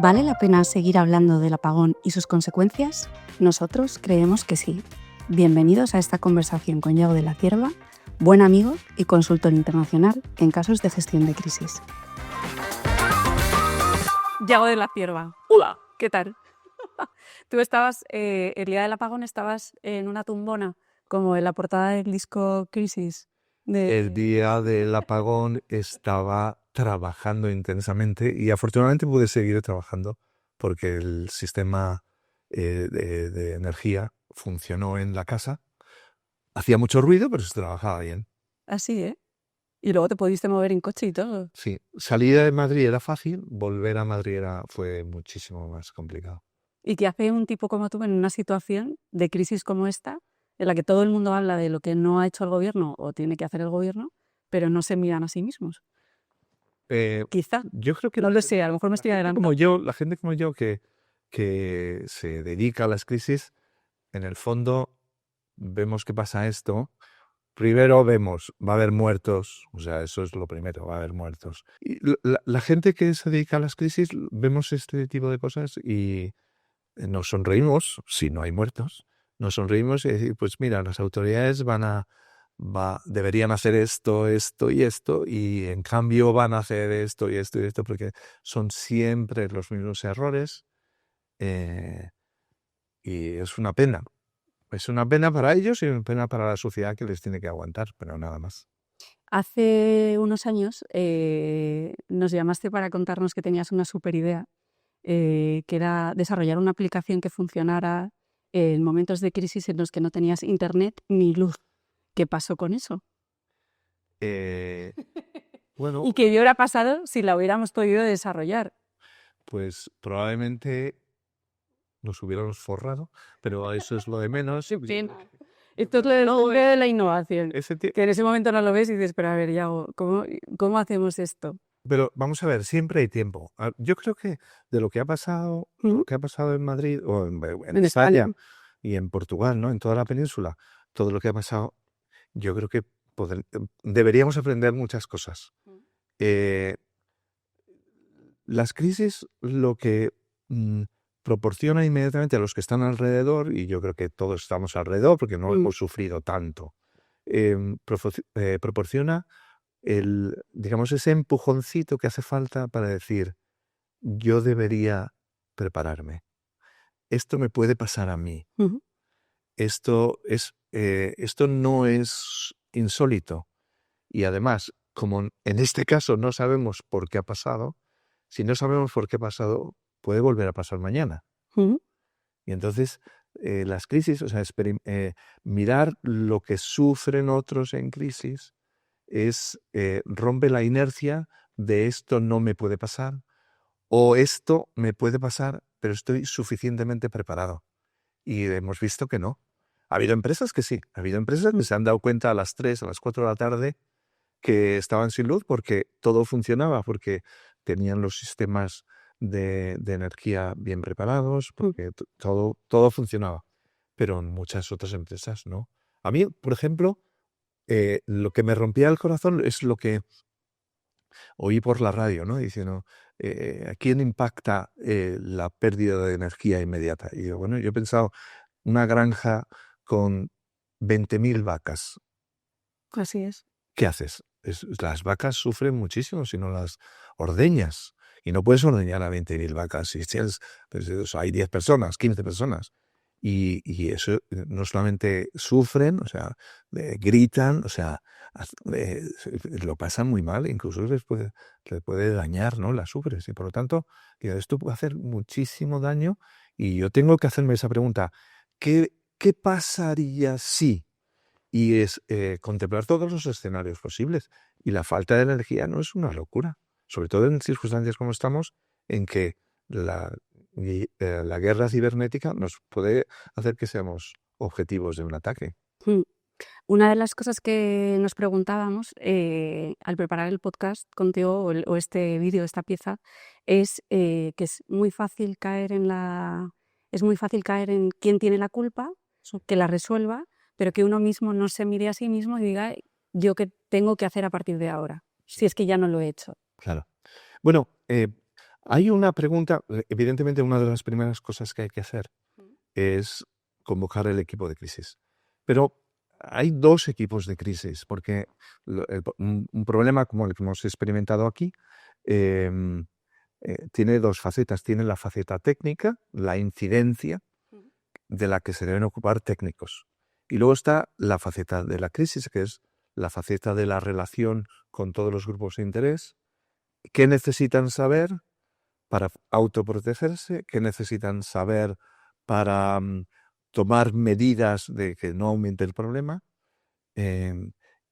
¿Vale la pena seguir hablando del apagón y sus consecuencias? Nosotros creemos que sí. Bienvenidos a esta conversación con Yago de la Cierva, buen amigo y consultor internacional en casos de gestión de crisis. Yago de la Cierva, hola, ¿qué tal? Tú estabas, el día del apagón estabas en una tumbona, como en la portada del disco Crisis. El día del apagón estaba trabajando intensamente y afortunadamente pude seguir trabajando porque el sistema de energía funcionó en la casa. Hacía mucho ruido, pero se trabajaba bien. Así, ¿eh? Y luego te pudiste mover en coche y todo. Sí, salir de Madrid era fácil, volver a Madrid fue muchísimo más complicado. ¿Y qué hace un tipo como tú en una situación de crisis como esta, en la que todo el mundo habla de lo que no ha hecho el gobierno o tiene que hacer el gobierno, pero no se miran a sí mismos? Quizá. Yo creo que No lo sé, a lo mejor me estoy adelantando. la gente como yo que se dedica a las crisis, en el fondo vemos que pasa esto. Primero vemos, va a haber muertos, o sea, eso es lo primero, va a haber muertos. Y la gente que se dedica a las crisis, vemos este tipo de cosas y nos sonreímos, si no hay muertos, nos sonreímos y decir, pues mira, las autoridades deberían hacer esto, esto y esto, y en cambio van a hacer esto y esto y esto, porque son siempre los mismos errores, y es una pena. Es una pena para ellos y una pena para la sociedad que les tiene que aguantar, pero nada más. Hace unos años nos llamaste para contarnos que tenías una super idea, que era desarrollar una aplicación que funcionara en momentos de crisis en los que no tenías internet ni luz. ¿Qué pasó con eso? Bueno, ¿Y qué hubiera pasado si la hubiéramos podido desarrollar? pues probablemente nos hubiéramos forrado, pero eso es lo de menos. Esto es lo de la innovación, Ese que en ese momento no lo ves y dices, pero a ver, Yago, ¿cómo hacemos esto? Pero vamos a ver, siempre hay tiempo. Yo creo que de lo que ha pasado, lo que ha pasado en Madrid o en España y en Portugal, ¿no? En toda la península, todo lo que ha pasado, yo creo que deberíamos aprender muchas cosas. Las crisis lo que proporciona inmediatamente a los que están alrededor, y yo creo que todos estamos alrededor porque no hemos sufrido tanto, proporciona digamos, ese empujoncito que hace falta para decir, yo debería prepararme. Esto me puede pasar a mí. Esto no es insólito. Y además, como en este caso no sabemos por qué ha pasado, si no sabemos por qué ha pasado, puede volver a pasar mañana. Y entonces las crisis, o sea, mirar lo que sufren otros en crisis rompe la inercia de esto no me puede pasar o esto me puede pasar, pero estoy suficientemente preparado. Y hemos visto que no. Ha habido empresas que sí, ha habido empresas que se han dado cuenta a las 3, a las 4 de la tarde que estaban sin luz porque todo funcionaba, porque tenían los sistemas de energía bien preparados, porque todo funcionaba. Pero en muchas otras empresas no. A mí, por ejemplo, lo que me rompía el corazón es lo que oí por la radio, ¿no? Diciendo, ¿a quién impacta la pérdida de energía inmediata? Y yo, bueno, yo he pensado, una granja con 20.000 vacas. Así es. ¿Qué haces? Las vacas sufren muchísimo si no las ordeñas. Y no puedes ordeñar a 20.000 vacas. Si pues hay 10 personas, 15 personas. Y eso no solamente sufren, o sea, gritan, o sea, lo pasan muy mal, incluso les puede dañar, ¿no? Las sufres. Y por lo tanto, esto puede hacer muchísimo daño. Y yo tengo que hacerme esa pregunta. ¿Qué pasaría si? Y es contemplar todos los escenarios posibles. Y la falta de energía no es una locura, sobre todo en circunstancias como estamos, en que la guerra cibernética nos puede hacer que seamos objetivos de un ataque. Una de las cosas que nos preguntábamos al preparar el podcast contigo o este vídeo, esta pieza, es que es muy fácil caer en quién tiene la culpa, que la resuelva, pero que uno mismo no se mire a sí mismo y diga, yo qué tengo que hacer a partir de ahora, si es que ya no lo he hecho. Claro. Bueno, Hay una pregunta, evidentemente una de las primeras cosas que hay que hacer es convocar el equipo de crisis. Pero hay dos equipos de crisis, porque un problema como el que hemos experimentado aquí tiene dos facetas. Tiene la faceta técnica, la incidencia, de la que se deben ocupar técnicos. Y luego está la faceta de la crisis, que es la faceta de la relación con todos los grupos de interés. ¿Qué necesitan saber para autoprotegerse? ¿Qué necesitan saber para tomar medidas de que no aumente el problema?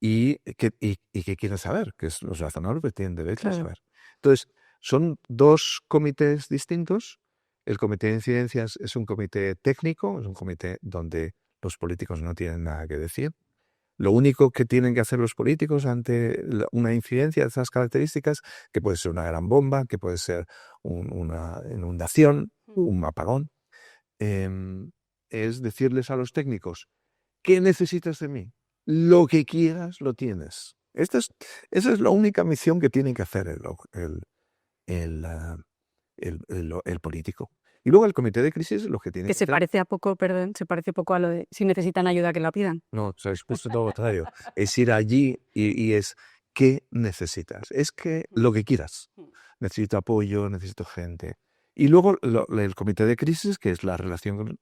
¿Y qué quieren saber? Que es los razonables que tienen derecho a saber. Entonces, son dos comités distintos. El comité de incidencias es un comité técnico, es un comité donde los políticos no tienen nada que decir. Lo único que tienen que hacer los políticos ante una incidencia de esas características, que puede ser una gran bomba, que puede ser una inundación, un apagón, es decirles a los técnicos: ¿qué necesitas de mí? Lo que quieras lo tienes. Esa es la única misión que tiene que hacer el político. Y luego el comité de crisis lo que tiene que se parece poco a lo de si necesitan ayuda que la pidan. No, es justo todo lo contrario. Es ir allí y es ¿qué necesitas? Es que lo que quieras. Necesito apoyo, necesito gente. Y luego el comité de crisis, que es la relación,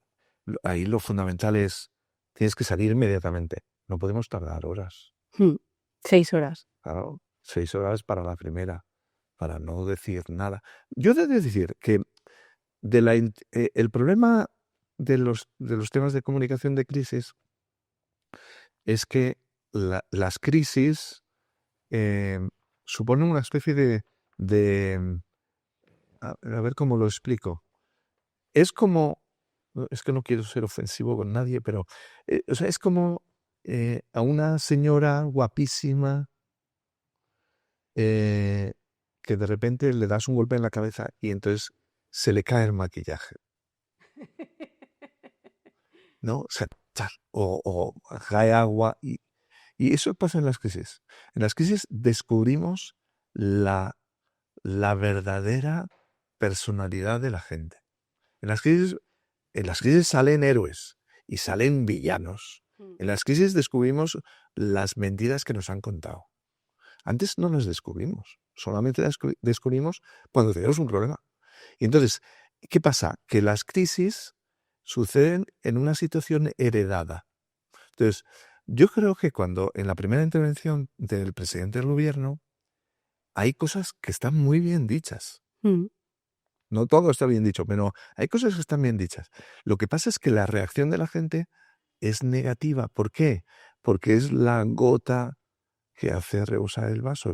ahí lo fundamental es tienes que salir inmediatamente. No podemos tardar horas. 6 horas. Claro, 6 horas para la primera, para no decir nada. Yo he de decir que el problema de los temas de comunicación de crisis es que las crisis suponen una especie de a ver cómo lo explico. Es como, es que no quiero ser ofensivo con nadie, pero o sea, es como a una señora guapísima que de repente le das un golpe en la cabeza y entonces se le cae el maquillaje, ¿no? O sea, o cae agua y eso pasa en las crisis. En las crisis descubrimos la verdadera personalidad de la gente. En las crisis salen héroes y salen villanos. En las crisis descubrimos las mentiras que nos han contado. Antes no las descubrimos, solamente las descubrimos cuando tenemos un problema. Y entonces, ¿qué pasa? Que las crisis suceden en una situación heredada. Entonces, yo creo que cuando en la primera intervención del presidente del gobierno hay cosas que están muy bien dichas. No todo está bien dicho, pero hay cosas que están bien dichas. Lo que pasa es que la reacción de la gente es negativa. ¿Por qué? Porque es la gota que hace rebosar el vaso.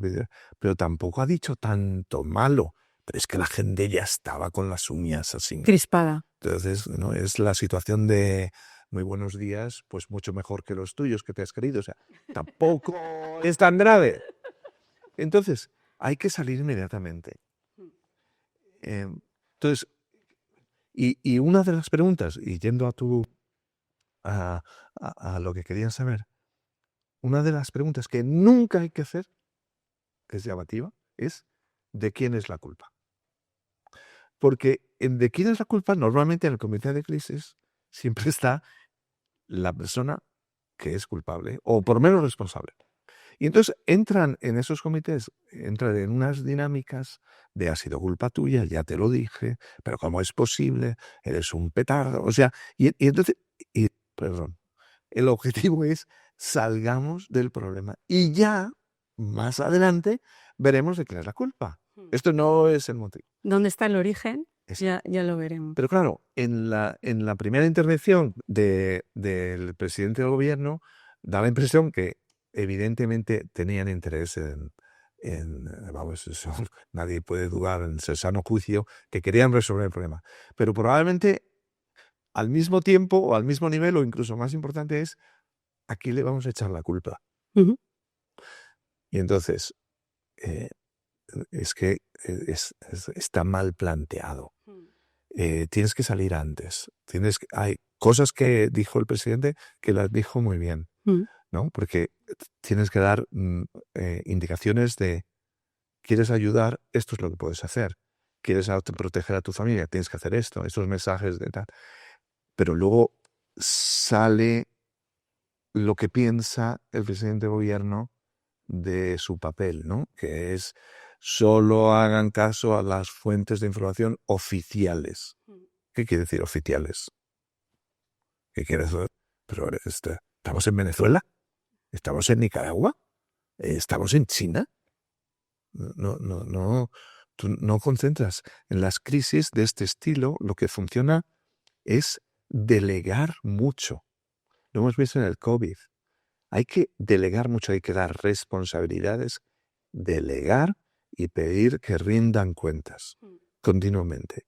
Pero tampoco ha dicho tanto malo. Pero es que la gente ya estaba con las uñas así. Crispada. Entonces, ¿no? Es la situación de muy buenos días, pues mucho mejor que los tuyos que te has querido. O sea, tampoco es tan grave. Entonces, hay que salir inmediatamente. Entonces, y una de las preguntas, y yendo a lo que querían saber, una de las preguntas que nunca hay que hacer, que es llamativa, es ¿de quién es la culpa? Porque en ¿de quién es la culpa? Normalmente en el comité de crisis siempre está la persona que es culpable, o por lo menos responsable. Y entonces entran en esos comités, entran en unas dinámicas de ha sido culpa tuya, ya te lo dije, pero ¿cómo es posible? Eres un petardo. O sea, y entonces, perdón, el objetivo es salgamos del problema y ya más adelante veremos de quién es la culpa. Esto no es el motivo. ¿Dónde está el origen? Ya lo veremos. Pero claro, en la primera intervención del presidente del gobierno da la impresión que evidentemente tenían interés vamos, eso, nadie puede dudar en su sano juicio, que querían resolver el problema. Pero probablemente al mismo tiempo o al mismo nivel o incluso más importante es ¿a quién le vamos a echar la culpa? Y entonces es que está mal planteado. Tienes que salir antes. Hay cosas que dijo el presidente que las dijo muy bien, ¿no? Porque tienes que dar indicaciones de ¿quieres ayudar? Esto es lo que puedes hacer. quieres proteger a tu familia, tienes que hacer esto, estos mensajes de tal. Pero luego sale lo que piensa el presidente de gobierno de su papel, ¿no? Que es solo hagan caso a las fuentes de información oficiales. ¿Qué quiere decir oficiales? ¿Qué quiere decir? Pero ¿estamos en Venezuela? ¿Estamos en Nicaragua? ¿Estamos en China? No. Tú no concentras. En las crisis de este estilo, lo que funciona es delegar mucho. Lo hemos visto en el COVID. Hay que delegar mucho, hay que dar responsabilidades, delegar y pedir que rindan cuentas continuamente.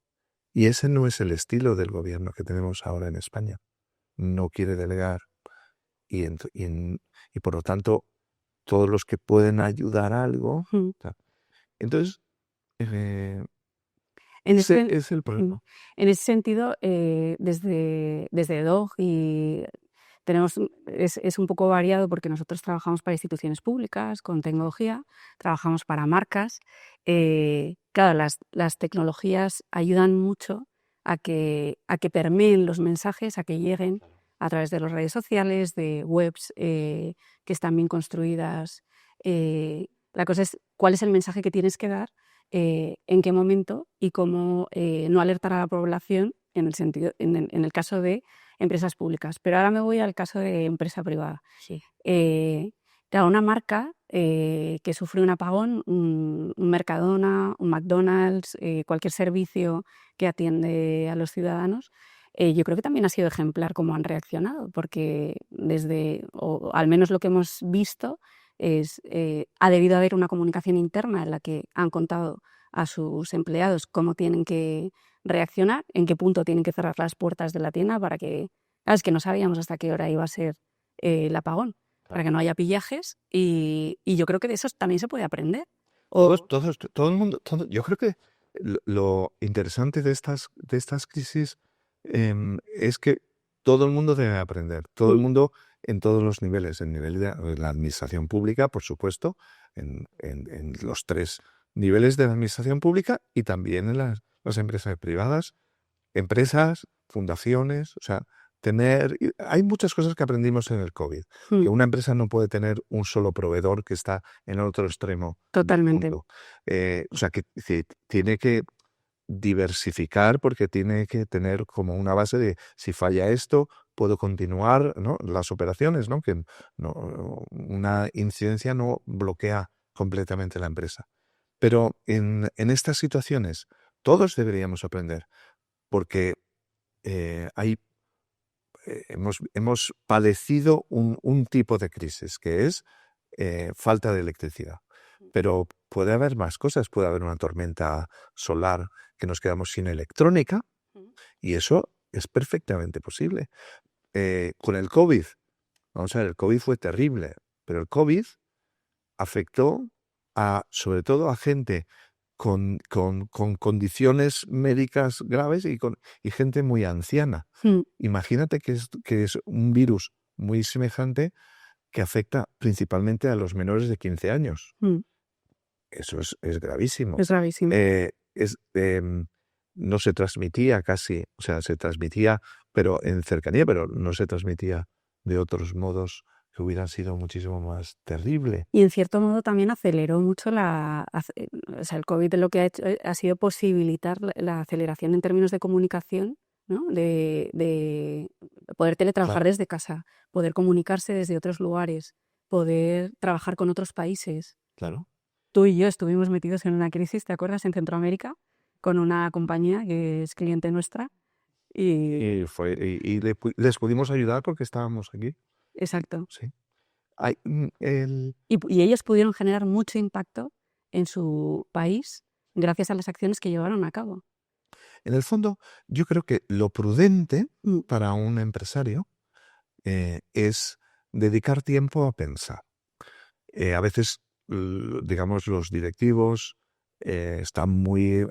Y ese no es el estilo del gobierno que tenemos ahora en España. No quiere delegar y por lo tanto todos los que pueden ayudar a algo. Entonces, ese es el problema. En ese sentido, desde DOG y es un poco variado porque nosotros trabajamos para instituciones públicas con tecnología, trabajamos para marcas. Claro, las tecnologías ayudan mucho a que permeen los mensajes, a que lleguen a través de las redes sociales, de webs que están bien construidas. La cosa es cuál es el mensaje que tienes que dar, en qué momento y cómo no alertar a la población en el caso de empresas públicas. Pero ahora me voy al caso de empresa privada. Sí. Claro, una marca que sufre un apagón, un Mercadona, un McDonald's, cualquier servicio que atiende a los ciudadanos, yo creo que también ha sido ejemplar cómo han reaccionado, porque o al menos lo que hemos visto ha debido haber una comunicación interna en la que han contado a sus empleados cómo tienen que reaccionar, en qué punto tienen que cerrar las puertas de la tienda para que... Claro, es que no sabíamos hasta qué hora iba a ser el apagón, para que no haya pillajes, y yo creo que de eso también se puede aprender. Todo el mundo, yo creo que lo interesante de estas crisis es que todo el mundo debe aprender, todo el mundo en todos los niveles, en nivel de la administración pública, por supuesto, en los 3 niveles de la administración pública y también en las empresas privadas, empresas, fundaciones, o sea, hay muchas cosas que aprendimos en el COVID, que una empresa no puede tener un solo proveedor que está en el otro extremo. Totalmente. O sea, que tiene que diversificar porque tiene que tener como una base de si falla esto, puedo continuar, ¿no? Las operaciones, ¿no? Que una incidencia no bloquea completamente la empresa. Pero en estas situaciones todos deberíamos aprender porque hemos padecido un tipo de crisis que es falta de electricidad. Pero puede haber más cosas, puede haber una tormenta solar que nos quedamos sin electrónica y eso es perfectamente posible. Con el COVID, vamos a ver, el COVID fue terrible, pero el COVID afectó sobre todo a gente con condiciones médicas graves y gente muy anciana. Imagínate que es un virus muy semejante que afecta principalmente a los menores de 15 años. Eso es gravísimo. Es gravísimo. No se transmitía casi, o sea, se transmitía pero en cercanía, pero no se transmitía de otros modos que hubieran sido muchísimo más terrible. Y en cierto modo también aceleró mucho o sea, el COVID lo que ha hecho ha sido posibilitar la aceleración en términos de comunicación, ¿no? De poder teletrabajar desde casa, poder comunicarse desde otros lugares, poder trabajar con otros países. Claro. Tú y yo estuvimos metidos en una crisis, ¿te acuerdas? En Centroamérica, con una compañía que es cliente nuestra. Y les pudimos ayudar porque estábamos aquí. Exacto. Sí. Y ellos pudieron generar mucho impacto en su país gracias a las acciones que llevaron a cabo. En el fondo, yo creo que lo prudente para un empresario es dedicar tiempo a pensar. A veces, digamos, los directivos están muy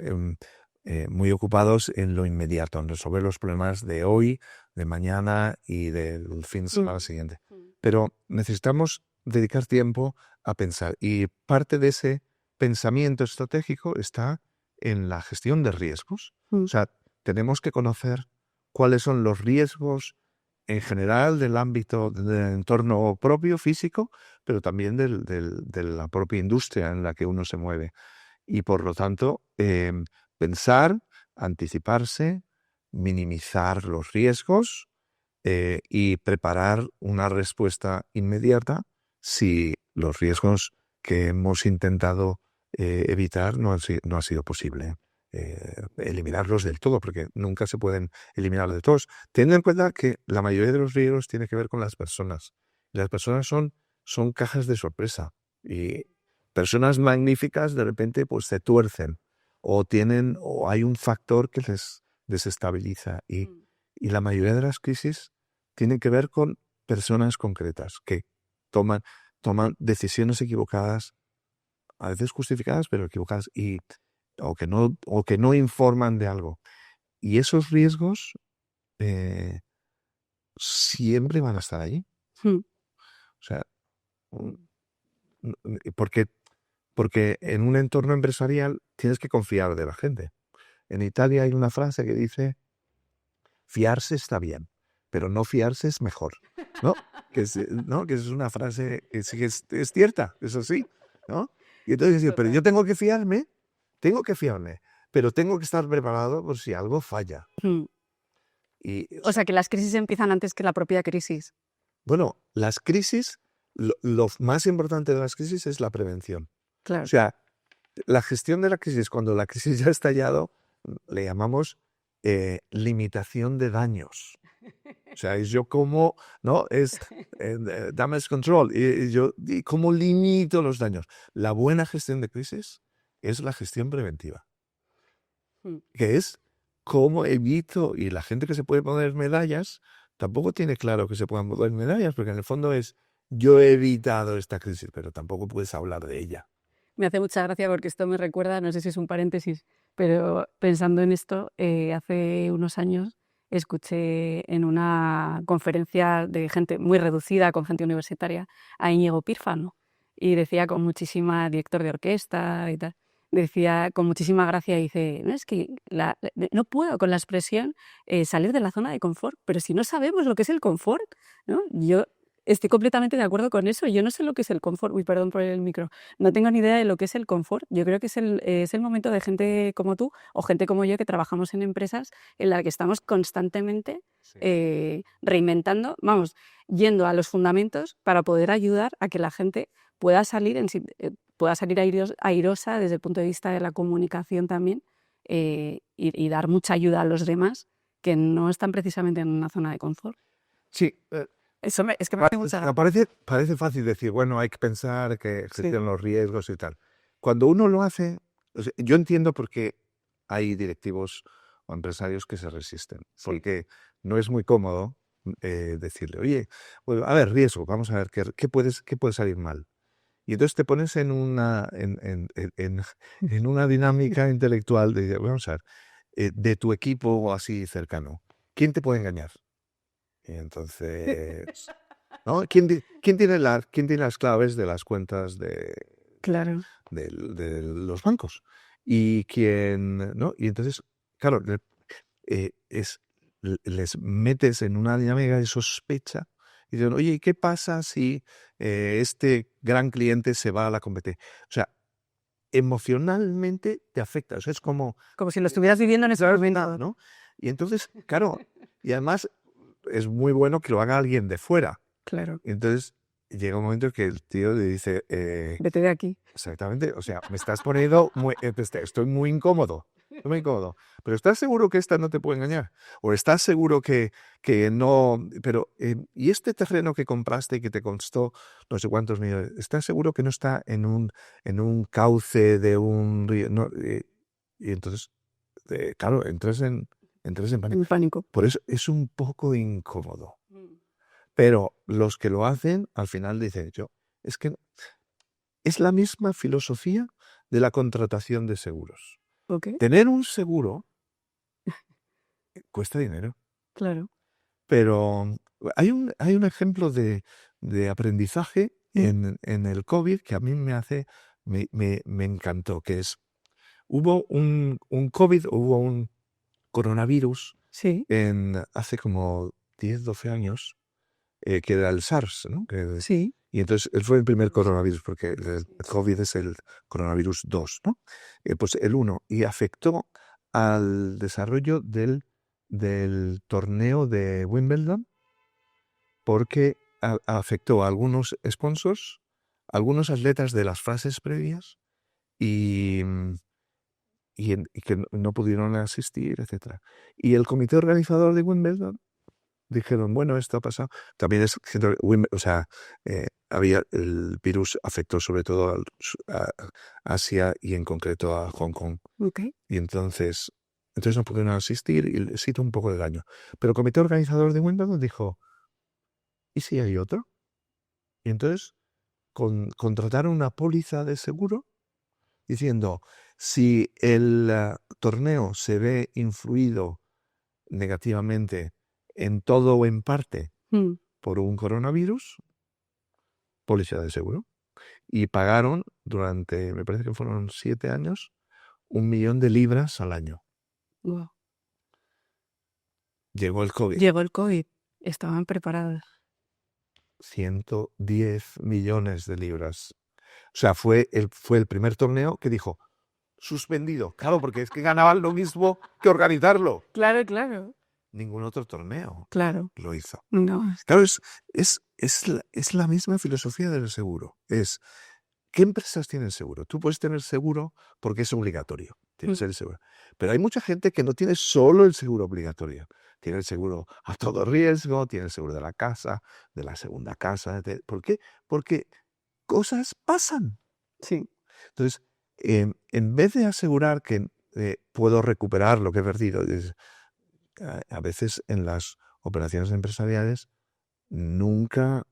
ocupados en lo inmediato, en resolver los problemas de hoy, de mañana y del fin de semana siguiente. Pero necesitamos dedicar tiempo a pensar. Y parte de ese pensamiento estratégico está en la gestión de riesgos. O sea, tenemos que conocer cuáles son los riesgos en general del ámbito del entorno propio, físico, pero también de la propia industria en la que uno se mueve. Y por lo tanto, pensar, anticiparse, minimizar los riesgos y preparar una respuesta inmediata si los riesgos que hemos intentado evitar no ha sido posible. Eliminarlos del todo, porque nunca se pueden eliminar de todos. Teniendo en cuenta que la mayoría de los riesgos tiene que ver con las personas. Las personas son cajas de sorpresa. Y personas magníficas de repente pues se tuercen o hay un factor que les desestabiliza. Y la mayoría de las crisis tienen que ver con personas concretas que toman decisiones equivocadas, a veces justificadas, pero equivocadas, o que no informan de algo. Y esos riesgos siempre van a estar ahí. O sea, porque en un entorno empresarial tienes que confiar de la gente. En Italia hay una frase que dice: fiarse está bien, pero no fiarse es mejor. ¿No? Que es una frase que sí es cierta, eso sí, ¿no? Y entonces decir, pero yo tengo que fiarme, pero tengo que estar preparado por si algo falla. O sea, que las crisis empiezan antes que la propia crisis. Bueno, las crisis, lo más importante de las crisis es la prevención. Claro. O sea, la gestión de la crisis, cuando la crisis ya ha estallado, le llamamos limitación de daños. O sea, es yo como, ¿no? Es damage control. Y cómo limito los daños. La buena gestión de crisis es la gestión preventiva. Que es cómo evito, y la gente que se puede poner medallas tampoco tiene claro que se puedan poner medallas, porque en el fondo es, yo he evitado esta crisis, pero tampoco puedes hablar de ella. Me hace mucha gracia porque esto me recuerda, no sé si es un paréntesis, pero pensando en esto, hace unos años escuché en una conferencia de gente muy reducida, con gente universitaria, a Íñigo Pírfano, y decía con muchísima, director de orquesta y tal, decía con muchísima gracia, dice, no, es que no puedo con la expresión salir de la zona de confort, pero si no sabemos lo que es el confort, ¿no? Yo estoy completamente de acuerdo con eso. Yo no sé lo que es el confort. Uy, perdón por el micro. No tengo ni idea de lo que es el confort. Yo creo que es el momento de gente como tú o gente como yo que trabajamos en empresas en las que estamos constantemente reinventando, yendo a los fundamentos para poder ayudar a que la gente pueda salir airosa desde el punto de vista de la comunicación también y dar mucha ayuda a los demás que no están precisamente en una zona de confort. Sí. Es que me hace mucha... Parece fácil decir, bueno, hay que pensar que existen los riesgos y tal. Cuando uno lo hace, o sea, yo entiendo por qué hay directivos o empresarios que se resisten, porque no es muy cómodo decirle, oye, pues, a ver, riesgo, vamos a ver, ¿qué puede salir mal? Y entonces te pones en una dinámica intelectual de, vamos a ver, de tu equipo así cercano, ¿quién te puede engañar? Y entonces, ¿no? ¿Quién tiene las claves de las cuentas de los bancos? Y quién, ¿no? Y entonces, claro, les metes en una dinámica de sospecha y dicen, oye, ¿y qué pasa si este gran cliente se va a la competencia? O sea, emocionalmente te afecta. O sea, es como si lo estuvieras viviendo en ese momento, ¿no? Y entonces, claro, y además es muy bueno que lo haga alguien de fuera. Claro. Entonces llega un momento que el tío le dice... vete de aquí. Exactamente, o sea, me estás poniendo... estoy muy incómodo, pero ¿estás seguro que esta no te puede engañar? ¿O estás seguro que no...? Pero, ¿y este terreno que compraste y que te costó no sé cuántos millones? ¿Estás seguro que no está en un cauce de un río? No, y entonces, claro, entras en pánico. Por eso es un poco incómodo. Pero los que lo hacen, al final dicen, es que es la misma filosofía de la contratación de seguros. Okay. Tener un seguro cuesta dinero. Claro. Pero hay un ejemplo de aprendizaje en el COVID que a mí me encantó, que es hubo un COVID, hubo un coronavirus Sí, hace como 10, 12 años, que era el SARS, ¿no? sí. Y entonces él fue el primer coronavirus, porque el COVID es el coronavirus 2, ¿no? Pues el 1, y afectó al desarrollo del torneo de Wimbledon, porque afectó a algunos sponsors, algunos atletas de las fases previas, y que no pudieron asistir, etc. Y el comité organizador de Wimbledon dijeron, bueno, esto ha pasado. También o sea, el virus afectó sobre todo a Asia y en concreto a Hong Kong. Okay. Y entonces no pudieron asistir y les hizo un poco de daño. Pero el comité organizador de Wimbledon dijo, ¿y si hay otro? Y entonces contrataron una póliza de seguro diciendo, si el torneo se ve influido negativamente en todo o en parte por un coronavirus, póliza de seguro. Y pagaron durante, me parece que fueron 7 años, 1 millón de libras al año. Wow. Llegó el COVID. Llegó el COVID. Estaban preparados. 110 millones de libras. O sea, fue el primer torneo que dijo, suspendido. Claro, porque es que ganaban lo mismo que organizarlo. Claro, claro. Ningún otro torneo lo hizo. No. Claro, es la misma filosofía del seguro. ¿Qué empresas tienen seguro? Tú puedes tener seguro porque es obligatorio. Tienes el seguro. Pero hay mucha gente que no tiene solo el seguro obligatorio. Tiene el seguro a todo riesgo, tiene el seguro de la casa, de la segunda casa. ¿Por qué? Porque cosas pasan. Sí. Entonces, en vez de asegurar que puedo recuperar lo que he perdido, a veces en las operaciones empresariales nunca,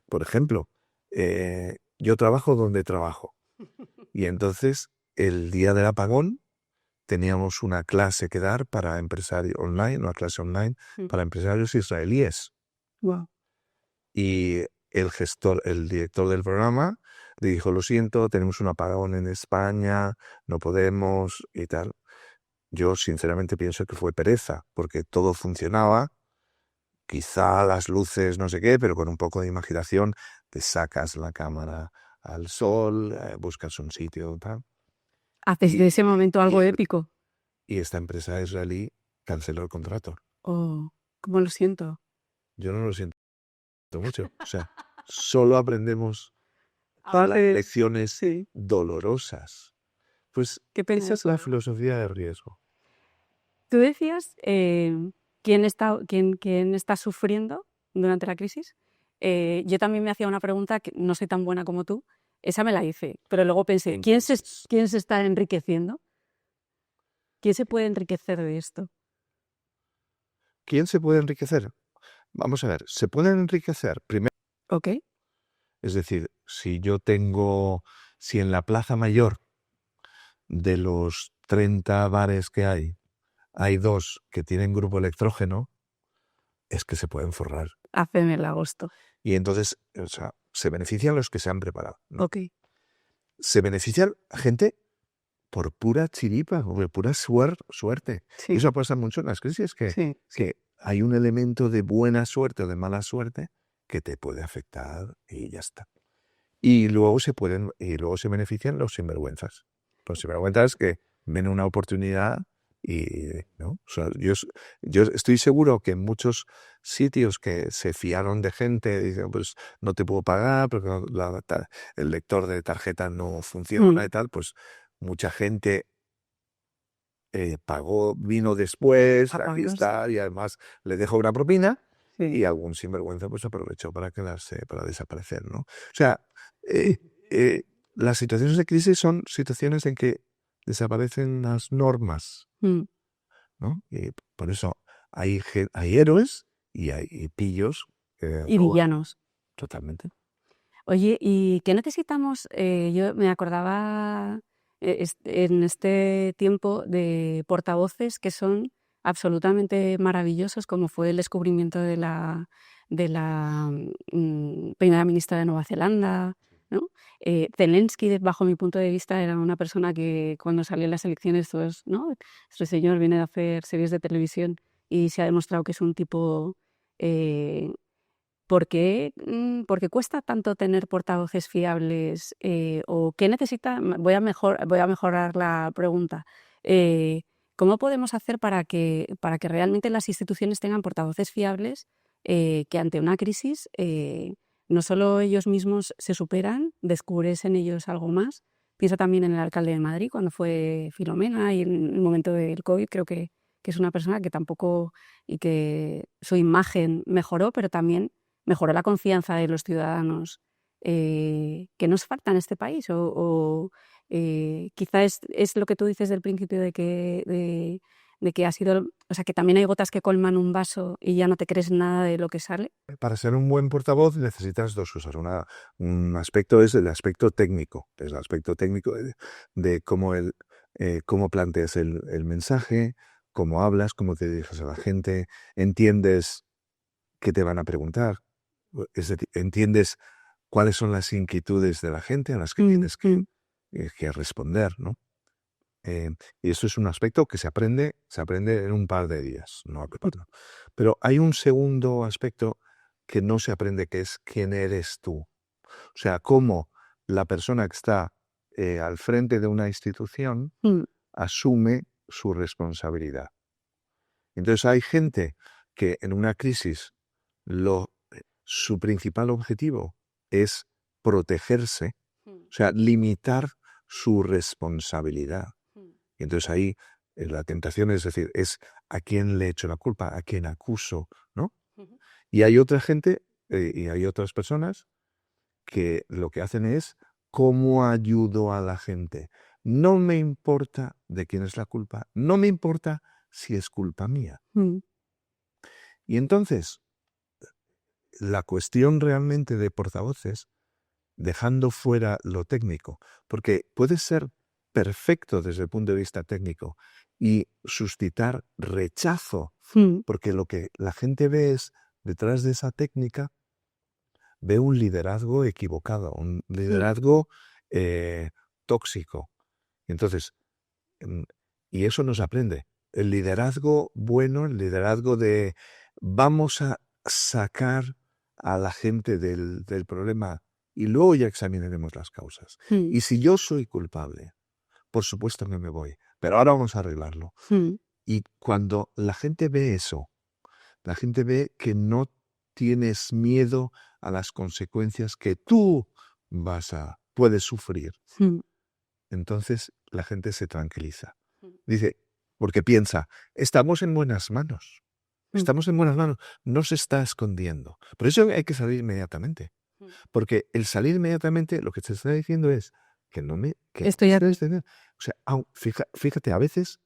por ejemplo, yo trabajo donde trabajo y entonces el día del apagón teníamos una clase que dar para empresarios online, una clase online para empresarios israelíes. Wow. Y el director del programa le dijo, lo siento, tenemos un apagón en España, no podemos y tal. Yo sinceramente pienso que fue pereza, porque todo funcionaba, quizá las luces no sé qué, pero con un poco de imaginación te sacas la cámara al sol, buscas un sitio tal. Haces de ese momento algo épico. Y esta empresa israelí canceló el contrato. Oh, cómo lo siento. Yo no lo siento mucho. O sea, solo aprendemos lecciones dolorosas. Pues esa es la filosofía de riesgo. Tú decías quién está sufriendo durante la crisis. Yo también me hacía una pregunta que no soy tan buena como tú. Esa me la hice, pero luego pensé, ¿quién se está enriqueciendo? ¿Quién se puede enriquecer de esto? ¿Quién se puede enriquecer? Vamos a ver, se pueden enriquecer primero. Ok. Es decir, si en la Plaza Mayor de los 30 bares que hay 2 que tienen grupo electrógeno, es que se pueden forrar. Hacen el agosto. Y entonces, o sea, se benefician los que se han preparado, ¿no? Ok. Se benefician a gente por pura chiripa, o por pura suerte. Sí. Y eso pasa mucho en las crisis, que hay un elemento de buena suerte o de mala suerte que te puede afectar y ya está. Y luego se benefician los sinvergüenzas. Los sinvergüenzas que ven una oportunidad ¿no? O sea, yo estoy seguro que en muchos sitios que se fiaron de gente, dicen, pues no te puedo pagar porque el lector de tarjeta no funciona y tal, pues mucha gente pagó, vino después, aquí está, y además le dejó una propina. Y algún sinvergüenza pues aprovechó para desaparecer, ¿no? O sea, las situaciones de crisis son situaciones en que desaparecen las normas, ¿no? Y por eso hay héroes y hay pillos. Y villanos. Totalmente. Oye, ¿y qué necesitamos? Yo me acordaba en este tiempo de portavoces que son absolutamente maravillosos, como fue el descubrimiento de la primera ministra de Nueva Zelanda, ¿no? Zelensky, bajo mi punto de vista, era una persona que cuando salió en las elecciones, todos, ¿no? Este señor viene de hacer series de televisión y se ha demostrado que es un tipo... ¿Por qué cuesta tanto tener portavoces fiables? ¿O qué necesita? Voy a mejorar la pregunta. ¿Cómo podemos hacer para que realmente las instituciones tengan portavoces fiables que ante una crisis no solo ellos mismos se superan, descubres en ellos algo más? Pienso también en el alcalde de Madrid cuando fue Filomena y en el momento del COVID. Creo que es una persona que tampoco, y que su imagen mejoró, pero también mejoró la confianza de los ciudadanos que nos falta en este país. Quizá es lo que tú dices del principio de que ha sido, o sea, que también hay gotas que colman un vaso y ya no te crees nada de lo que sale. Para ser un buen portavoz necesitas dos cosas. Un aspecto es el aspecto técnico, de cómo planteas el mensaje, cómo hablas, cómo te diriges a la gente, entiendes qué te van a preguntar, es decir, entiendes cuáles son las inquietudes de la gente a las que tienes que responder, ¿no? Y eso es un aspecto que se aprende en un par de días, no pero hay un segundo aspecto que no se aprende, que es quién eres tú. O sea, cómo la persona que está al frente de una institución asume su responsabilidad. Entonces hay gente que en una crisis su principal objetivo es protegerse, o sea, limitar su responsabilidad. Y entonces ahí la tentación es decir, es a quién le echo la culpa, a quién acuso, ¿no? Y hay otra gente y hay otras personas que lo que hacen es cómo ayudo a la gente. No me importa de quién es la culpa, no me importa si es culpa mía. Y entonces, la cuestión realmente de portavoces, dejando fuera lo técnico, porque puede ser perfecto desde el punto de vista técnico y suscitar rechazo, porque lo que la gente ve es, detrás de esa técnica, ve un liderazgo equivocado, un liderazgo tóxico. Entonces, y eso nos aprende. El liderazgo bueno, el liderazgo de vamos a sacar a la gente del problema y luego ya examinaremos las causas. Y si yo soy culpable, por supuesto que me voy, pero ahora vamos a arreglarlo. Y cuando la gente ve eso, la gente ve que no tienes miedo a las consecuencias que tú puedes sufrir, entonces la gente se tranquiliza. Dice, porque piensa, estamos en buenas manos. Estamos en buenas manos. No se está escondiendo. Por eso hay que salir inmediatamente. Porque el salir inmediatamente lo que te está diciendo es que no me... Estoy aquí. O sea, fíjate, a veces,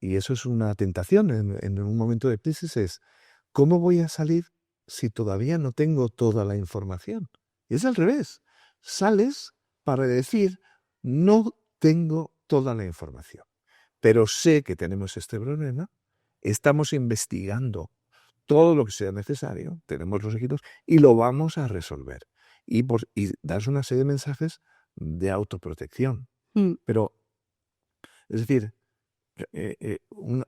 y eso es una tentación en un momento de crisis, es ¿cómo voy a salir si todavía no tengo toda la información? Y es al revés. Sales para decir, no tengo toda la información, pero sé que tenemos este problema, estamos investigando todo lo que sea necesario, tenemos los equipos y lo vamos a resolver. Y das una serie de mensajes de autoprotección. Pero, es decir,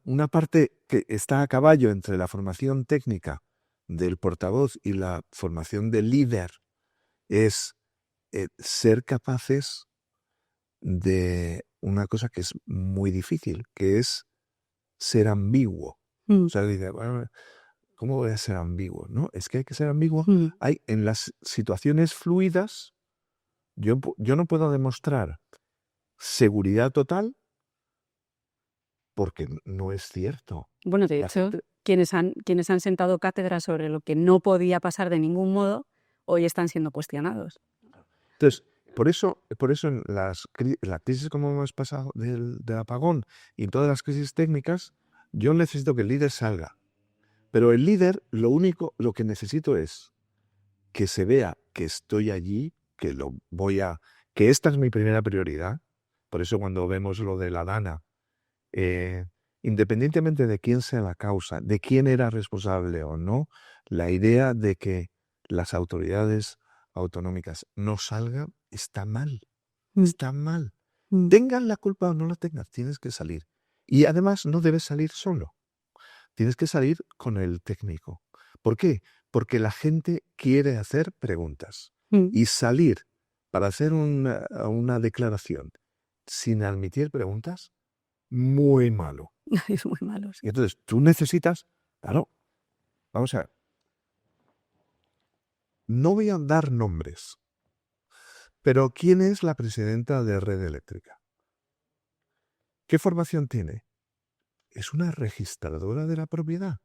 una parte que está a caballo entre la formación técnica del portavoz y la formación del líder es ser capaces de una cosa que es muy difícil, que es ser ambiguo. O sea, dice, bueno, ¿cómo voy a ser ambiguo? No, es que hay que ser ambiguo. En las situaciones fluidas, yo no puedo demostrar seguridad total porque no es cierto. Bueno, de hecho, quienes han sentado cátedra sobre lo que no podía pasar de ningún modo, hoy están siendo cuestionados. Entonces, por eso en la crisis como hemos pasado del apagón y en todas las crisis técnicas, yo necesito que el líder salga. Pero el líder, lo que necesito es que se vea que estoy allí, que esta es mi primera prioridad. Por eso cuando vemos lo de la Dana, independientemente de quién sea la causa, de quién era responsable o no, la idea de que las autoridades autonómicas no salga, está mal. Mm. Está mal. Mm. Tengan la culpa o no la tengas, tienes que salir. Y además no debes salir solo. Tienes que salir con el técnico. ¿Por qué? Porque la gente quiere hacer preguntas. Mm. Y salir para hacer una declaración sin admitir preguntas, muy malo. Es muy malo, sí. Y entonces tú necesitas, claro, vamos a ver, no voy a dar nombres, pero ¿quién es la presidenta de Red Eléctrica? ¿Qué formación tiene? Es una registradora de la propiedad.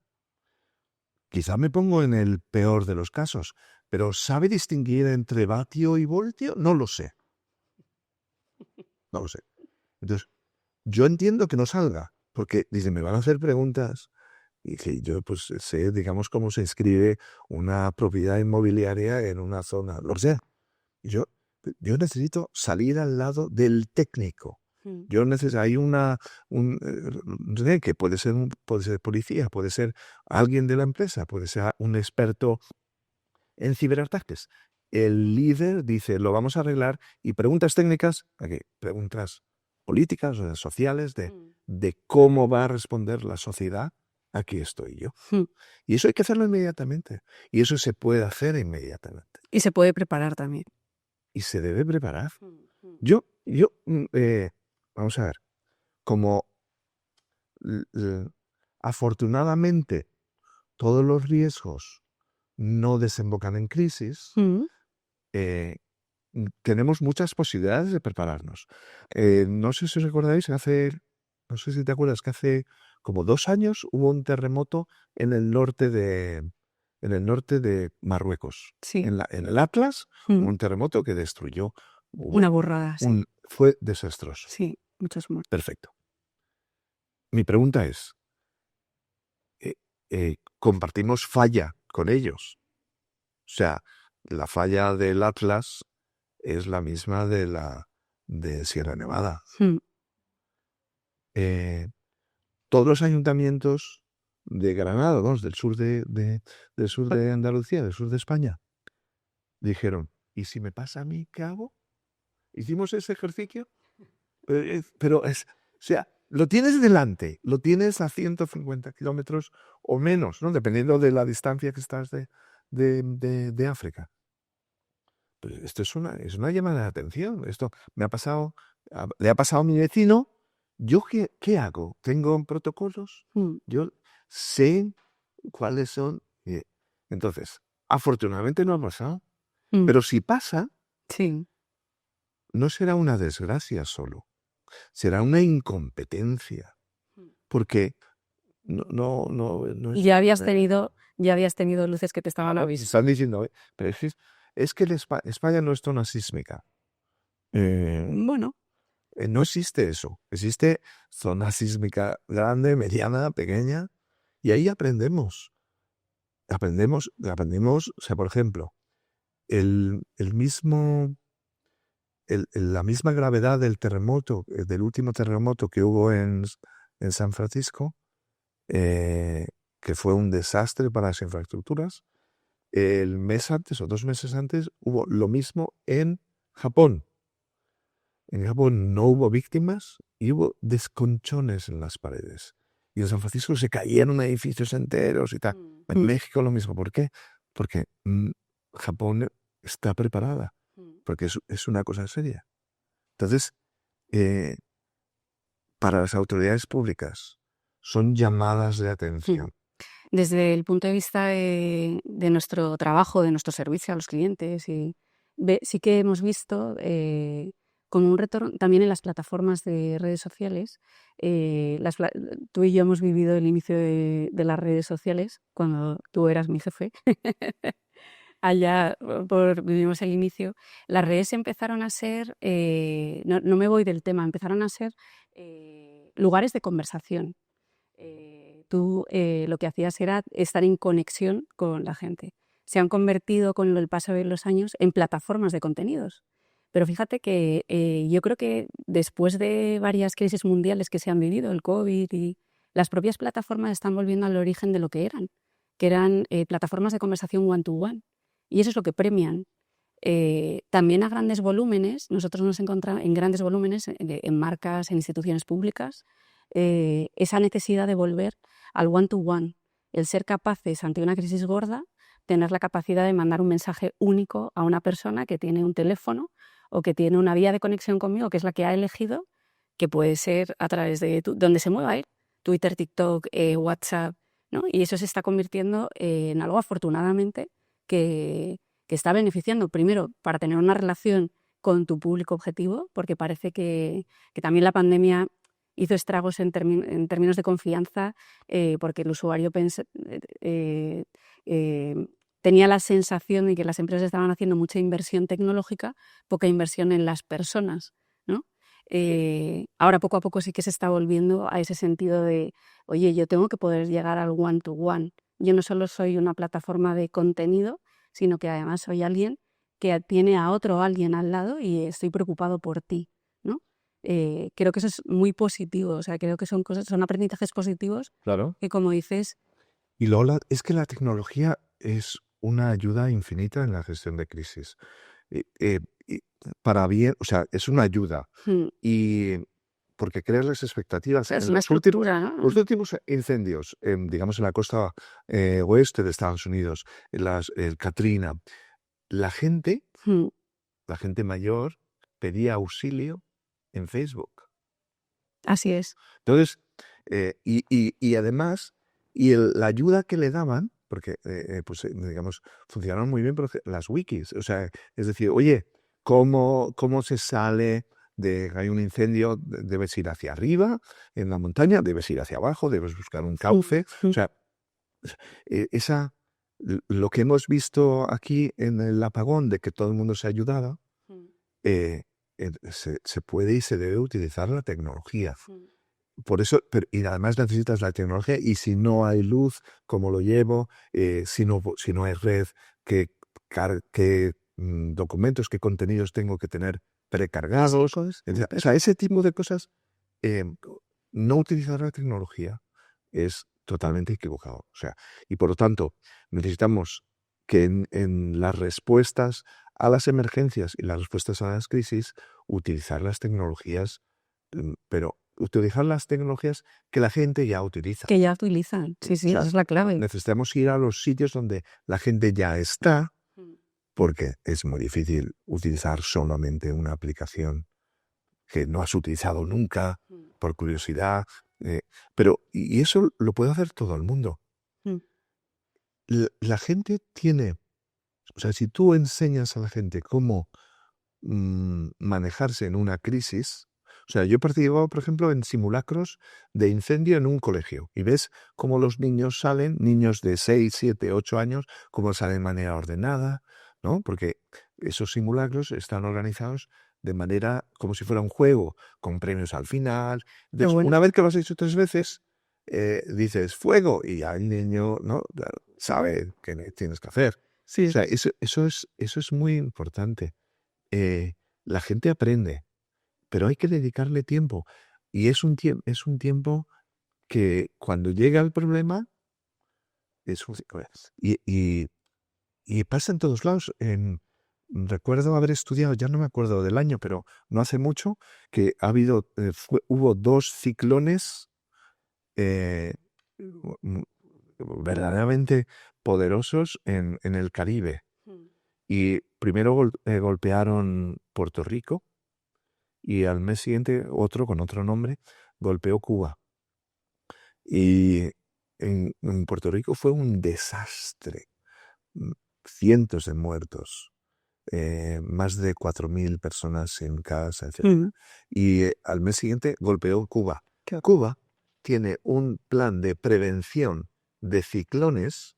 Quizá me pongo en el peor de los casos, pero ¿sabe distinguir entre vatio y voltio? No lo sé. No lo sé. Entonces, yo entiendo que no salga, porque dice, me van a hacer preguntas y que yo pues sé, digamos, cómo se inscribe una propiedad inmobiliaria en una zona, lo sé. Y yo necesito salir al lado del técnico. Mm. Yo necesito, hay no sé, que puede ser policía, puede ser alguien de la empresa, puede ser un experto en ciberataques. El líder dice, lo vamos a arreglar, y preguntas técnicas, aquí, preguntas políticas o sociales de cómo va a responder la sociedad, aquí estoy yo. Mm. Y eso hay que hacerlo inmediatamente. Y eso se puede hacer inmediatamente. Y se puede preparar también. Y se debe preparar. Yo, vamos a ver, como afortunadamente todos los riesgos no desembocan en crisis, Mm. tenemos muchas posibilidades de prepararnos. No sé si os recordáis, no sé si te acuerdas que hace como 2 años hubo un terremoto en el norte de Marruecos. Sí. En el Atlas, Mm. un terremoto que destruyó. Una burrada, sí. Fue desastroso. Sí, muchos muertos. Perfecto. Mi pregunta es, ¿compartimos falla con ellos? O sea, la falla del Atlas es la misma de Sierra Nevada. Mm. Todos los ayuntamientos de Granada, del sur del sur de Andalucía, del sur de España, dijeron, ¿y si me pasa a mí, qué hago? ¿Hicimos ese ejercicio? Pero o sea, lo tienes delante, lo tienes a 150 kilómetros o menos, ¿no? Dependiendo de la distancia que estás de África. Pero esto es una llamada de atención. Esto le ha pasado a mi vecino. ¿Yo qué hago? ¿Tengo protocolos? Mm. Yo sé cuáles son. Entonces, afortunadamente no ha pasado. Mm. Pero si pasa, Sí. no será una desgracia solo. Será una incompetencia. Porque no es. Ya habías tenido luces que te estaban avisando. Están diciendo, pero es que España no es zona sísmica. Bueno, No existe eso. Existe zona sísmica grande, mediana, pequeña, y ahí aprendemos. Aprendemos, o sea, por ejemplo, la misma gravedad del terremoto, del último terremoto que hubo en San Francisco, que fue un desastre para las infraestructuras, el mes antes o 2 meses antes hubo lo mismo en Japón. En Japón no hubo víctimas y hubo desconchones en las paredes. Y en San Francisco se cayeron edificios enteros y tal. En México lo mismo. ¿Por qué? Porque Japón está preparada. Porque es una cosa seria. Entonces, para las autoridades públicas son llamadas de atención. Desde el punto de vista de nuestro trabajo, de nuestro servicio a los clientes, sí que hemos visto con un retorno también en las plataformas de redes sociales. Tú y yo hemos vivido el inicio de las redes sociales cuando tú eras mi jefe. Allá vivimos el inicio. Las redes empezaron a ser, no me voy del tema, empezaron a ser lugares de conversación. Tú lo que hacías era estar en conexión con la gente. Se han convertido con el paso de los años en plataformas de contenidos. Pero fíjate que yo creo que después de varias crisis mundiales que se han vivido, el COVID y las propias plataformas están volviendo al origen de lo que eran plataformas de conversación one-to-one. Y eso es lo que premian. También a grandes volúmenes, nosotros nos encontramos en grandes volúmenes, en marcas, en instituciones públicas, esa necesidad de volver al one-to-one, el ser capaces ante una crisis gorda, tener la capacidad de mandar un mensaje único a una persona que tiene un teléfono o que tiene una vía de conexión conmigo, que es la que ha elegido, que puede ser a través de donde se mueva él, Twitter, TikTok, WhatsApp, ¿no? Y eso se está convirtiendo en algo, afortunadamente, que está beneficiando, primero, para tener una relación con tu público objetivo, porque parece que también la pandemia hizo estragos en términos de confianza, porque el usuario tenía la sensación de que las empresas estaban haciendo mucha inversión tecnológica, poca inversión en las personas, ¿no? Ahora poco a poco sí que se está volviendo a ese sentido de, oye, yo tengo que poder llegar al one-to-one. Yo no solo soy una plataforma de contenido, sino que además soy alguien que tiene a otro alguien al lado y estoy preocupado por ti, ¿no? Creo que eso es muy positivo, o sea, creo que son aprendizajes positivos. Claro. Que, como dices... Y Lola, es que la tecnología es una ayuda infinita en la gestión de crisis. Para bien, o sea, es una ayuda. Y porque creas las expectativas. Es una estructura, ¿no? Los últimos incendios, digamos en la costa oeste de Estados Unidos, el Katrina, la gente mayor pedía auxilio en Facebook. Así es. Entonces, y además, la ayuda que le daban, porque pues digamos, funcionaron muy bien las wikis. O sea, es decir, oye, ¿cómo se sale de que hay un incendio? Debes ir hacia arriba, en la montaña, debes ir hacia abajo, debes buscar un cauce. O sea, lo que hemos visto aquí en el apagón, de que todo el mundo se ha ayudado, se puede y se debe utilizar la tecnología. Por eso, y además necesitas la tecnología, y si no hay luz, ¿cómo lo llevo? Si no hay red, ¿qué documentos, qué contenidos tengo que tener precargados? O sea, ese tipo de cosas, no utilizar la tecnología es totalmente equivocado. O sea, y por lo tanto, necesitamos que en las respuestas a las emergencias y las respuestas a las crisis, utilizar las tecnologías, pero utilizar las tecnologías que la gente ya utiliza. Que ya utilizan, sí, O sea, esa es la clave. Necesitamos ir a los sitios donde la gente ya está, porque es muy difícil utilizar solamente una aplicación que no has utilizado nunca, por curiosidad. Y eso lo puede hacer todo el mundo. La gente tiene... O sea, si tú enseñas a la gente cómo manejarse en una crisis... O sea, yo he participado, por ejemplo, en simulacros de incendio en un colegio. Y ves cómo los niños salen, niños de 6, 7, 8 años, cómo salen de manera ordenada, ¿no? Porque esos simulacros están organizados de manera como si fuera un juego, con premios al final. Entonces, una vez que lo has hecho 3 veces, dices fuego, y ya el niño, ¿no?, sabe qué tienes que hacer. Sí. O sea, eso es muy importante. La gente aprende, pero hay que dedicarle tiempo. Y es un tiempo que cuando llega el problema, y pasa en todos lados. Recuerdo haber estudiado, ya no me acuerdo del año, pero no hace mucho, que hubo 2 ciclones verdaderamente poderosos en el Caribe. Y primero golpearon Puerto Rico, y al mes siguiente otro con otro nombre golpeó Cuba. Y en Puerto Rico fue un desastre. Cientos de muertos. Más de 4.000 personas en casa, etc. Y al mes siguiente golpeó Cuba. Cuba tiene un plan de prevención de ciclones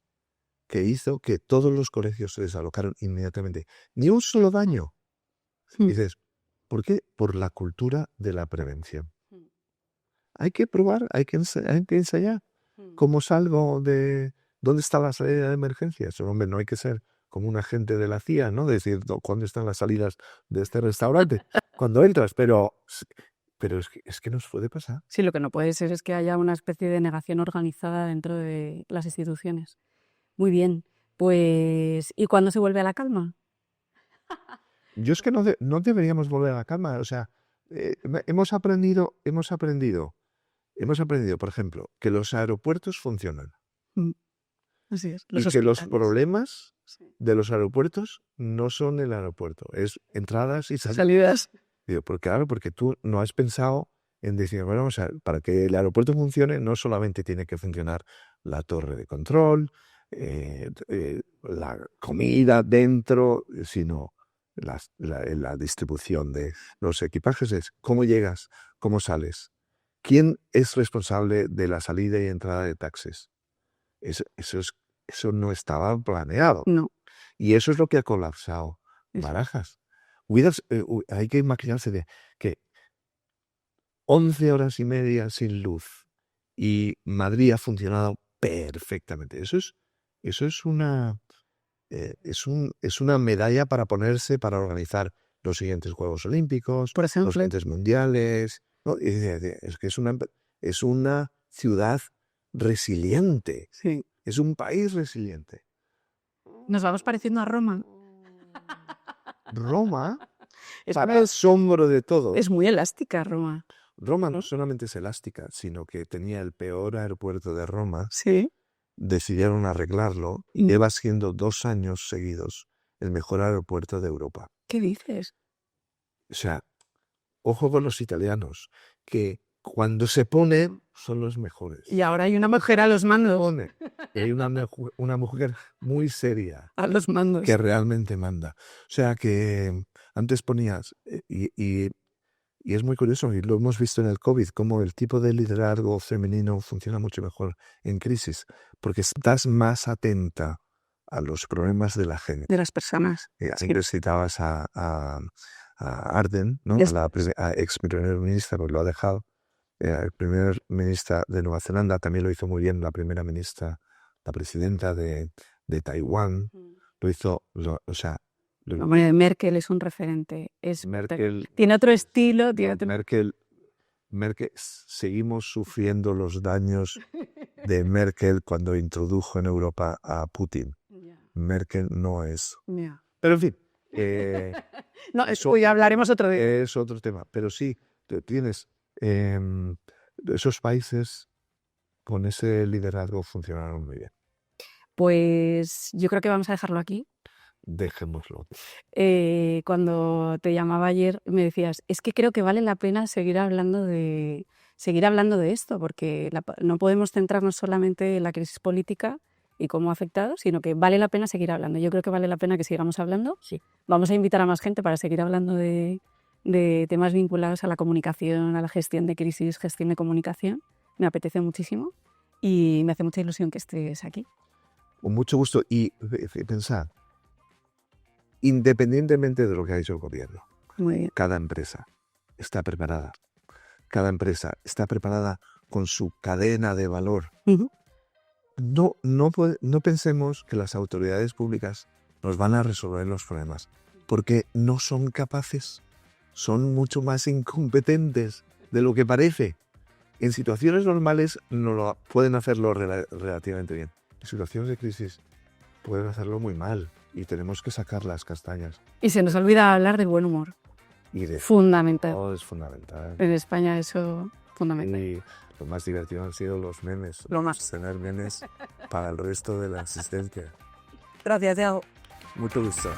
que hizo que todos los colegios se desalocaron inmediatamente. Ni un solo daño. Dices, ¿por qué? Por la cultura de la prevención. Hay que probar, hay que ensayar. ¿Cómo salgo de...? ¿Dónde está la salida de emergencias? Hombre, no hay que ser como un agente de la CIA, ¿no? Decir, ¿cuándo están las salidas de este restaurante? Cuando entras, pero es que nos puede pasar. Sí, lo que no puede ser es que haya una especie de negación organizada dentro de las instituciones. Muy bien, pues ¿y cuándo se vuelve a la calma? Yo es que no deberíamos volver a la calma. O sea, hemos aprendido, por ejemplo, que los aeropuertos funcionan. Así es. Y que los problemas de los aeropuertos no son el aeropuerto, es entradas y salidas. Digo, porque tú no has pensado en decir, bueno, vamos a ver, para que el aeropuerto funcione, no solamente tiene que funcionar la torre de control, la comida dentro, sino la distribución de los equipajes. Es cómo llegas, cómo sales, quién es responsable de la salida y entrada de taxis. Eso no estaba planeado. No. Y eso es lo que ha colapsado Barajas. Hay que imaginarse que 11 horas y media sin luz y Madrid ha funcionado perfectamente. Eso es una medalla para ponerse para organizar los siguientes Juegos Olímpicos, por ejemplo, los siguientes mundiales. ¿No? Es que es una ciudad resiliente. Sí. Es un país resiliente. Nos vamos pareciendo a Roma. Roma, para asombro de todo. Es muy elástica Roma. Roma no solamente es elástica, sino que tenía el peor aeropuerto de Roma. Sí. Decidieron arreglarlo y lleva siendo 2 años seguidos el mejor aeropuerto de Europa. ¿Qué dices? O sea, ojo con los italianos, que cuando se ponen son los mejores. Y ahora hay una mujer a los mandos. Y hay una mujer muy seria a los mandos que realmente manda. O sea que antes ponías, y es muy curioso, y lo hemos visto en el COVID, cómo el tipo de liderazgo femenino funciona mucho mejor en crisis, porque estás más atenta a los problemas de la gente. De las personas. Antes citabas a Ardern, ¿no? A ex primer ministra, porque lo ha dejado. El primer ministra de Nueva Zelanda también lo hizo muy bien, la primera ministra, la presidenta de Taiwán, lo hizo, Merkel es un referente. Merkel, tiene otro estilo. Merkel, seguimos sufriendo los daños de Merkel cuando introdujo en Europa a Putin. Merkel no es. Pero en fin. No, eso ya hablaremos otro día. Es otro tema. Pero sí, tienes esos países con ese liderazgo funcionaron muy bien. Pues yo creo que vamos a dejarlo aquí. Dejémoslo. Cuando te llamaba ayer me decías, es que creo que vale la pena seguir hablando de esto, porque no podemos centrarnos solamente en la crisis política y cómo ha afectado, sino que vale la pena seguir hablando. Yo creo que vale la pena que sigamos hablando. Sí. Vamos a invitar a más gente para seguir hablando de temas vinculados a la comunicación, a la gestión de crisis, gestión de comunicación. Me apetece muchísimo y me hace mucha ilusión que estés aquí. Con mucho gusto. Y pensad, independientemente de lo que ha hecho el gobierno, cada empresa está preparada. Cada empresa está preparada con su cadena de valor. Uh-huh. No pensemos que las autoridades públicas nos van a resolver los problemas, porque no son capaces, son mucho más incompetentes de lo que parece. En situaciones normales pueden hacerlo relativamente bien. En situaciones de crisis pueden hacerlo muy mal y tenemos que sacar las castañas. Y se nos olvida hablar del buen humor. Fundamental. Todo es fundamental. En España eso fundamental. Y lo más divertido han sido los memes. Lo más. Tener memes para el resto de la asistencia. Gracias, Diego. Mucho gusto.